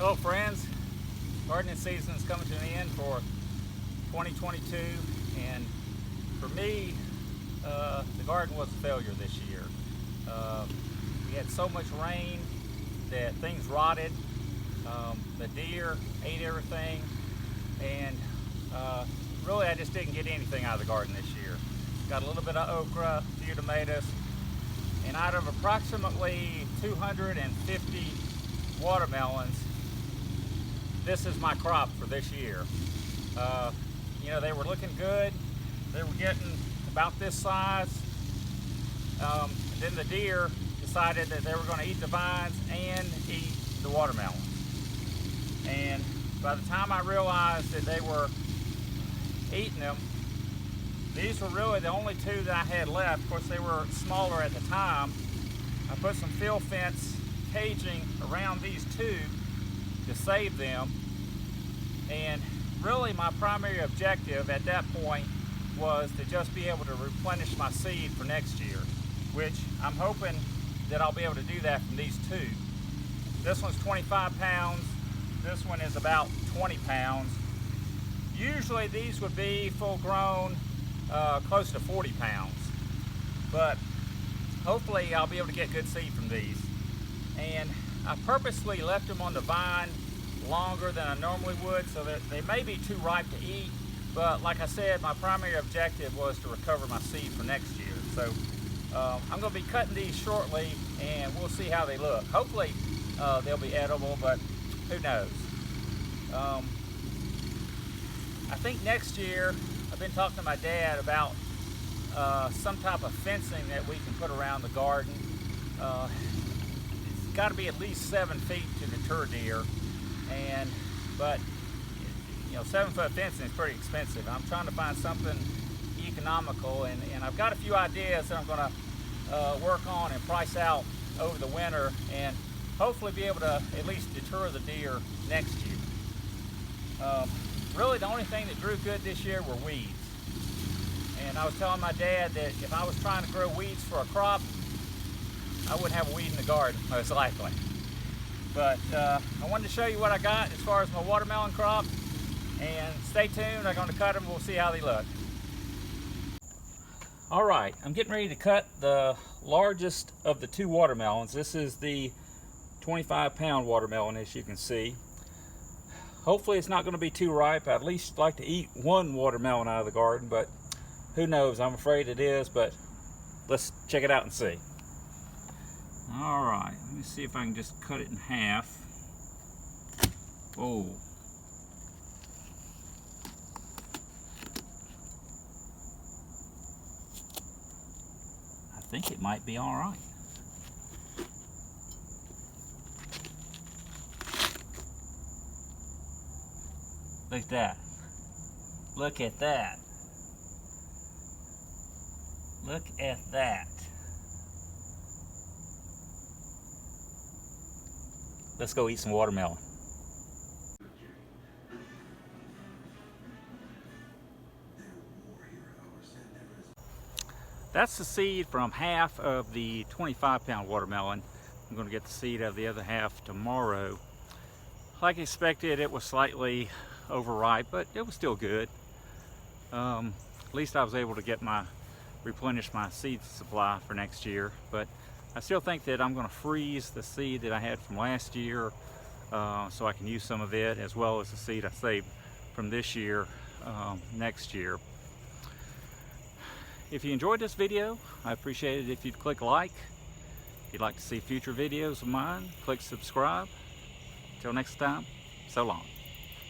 Hello friends, gardening season is coming to an end for 2022, and for me the garden was a failure this year. We had so much rain that things rotted. The deer ate everything, and really I just didn't get anything out of the garden this year. Got a little bit of okra, a few tomatoes, and out of approximately 250 watermelons, this is my crop for this year. You know, they were looking good. They were getting about this size. And then the deer decided that they were going to eat the vines and eat the watermelons. And by the time I realized that they were eating them, these were really the only two that I had left. Of course, they were smaller at the time. I put some field fence caging around these two to save them. And really my primary objective at that point was to just be able to replenish my seed for next year, which I'm hoping that I'll be able to do that from these two. This one's 25 pounds. This one is about 20 pounds. Usually these would be full grown, close to 40 pounds. But hopefully I'll be able to get good seed from these. And I purposely left them on the vine longer than I normally would, so that they may be too ripe to eat. But like I said, my primary objective was to recover my seed for next year. So I'm going to be cutting these shortly, and we'll see how they look. Hopefully they'll be edible, but who knows. I think next year, I've been talking to my dad about some type of fencing that we can put around the garden. It's got to be at least 7 feet to deter deer, but you know, 7-foot fencing is pretty expensive. I'm trying to find something economical, and I've got a few ideas that I'm going to work on and price out over the winter, and hopefully be able to at least deter the deer next year. Really the only thing that grew good this year were weeds. And I was telling my dad that if I was trying to grow weeds for a crop, I wouldn't have a weed in the garden, most likely. But I wanted to show you what I got as far as my watermelon crop. And stay tuned, I'm going to cut them, we'll see how they look. Alright, I'm getting ready to cut the largest of the two watermelons. This is the 25-pound watermelon, as you can see. Hopefully it's not going to be too ripe. I'd at least like to eat one watermelon out of the garden, but who knows? I'm afraid it is, but let's check it out and see. Alright, let me see if I can just cut it in half. Oh. I think it might be alright. Look at that. Look at that. Look at that. Let's go eat some watermelon. That's the seed from half of the 25-pound watermelon. I'm going to get the seed out of the other half tomorrow. Like expected, it was slightly overripe, but it was still good. At least I was able to replenish my seed supply for next year. But I still think that I'm going to freeze the seed that I had from last year, so I can use some of it, as well as the seed I saved from this year next year. If you enjoyed this video, I appreciate it if you'd click like. If you'd like to see future videos of mine, click subscribe. Till next time, so long.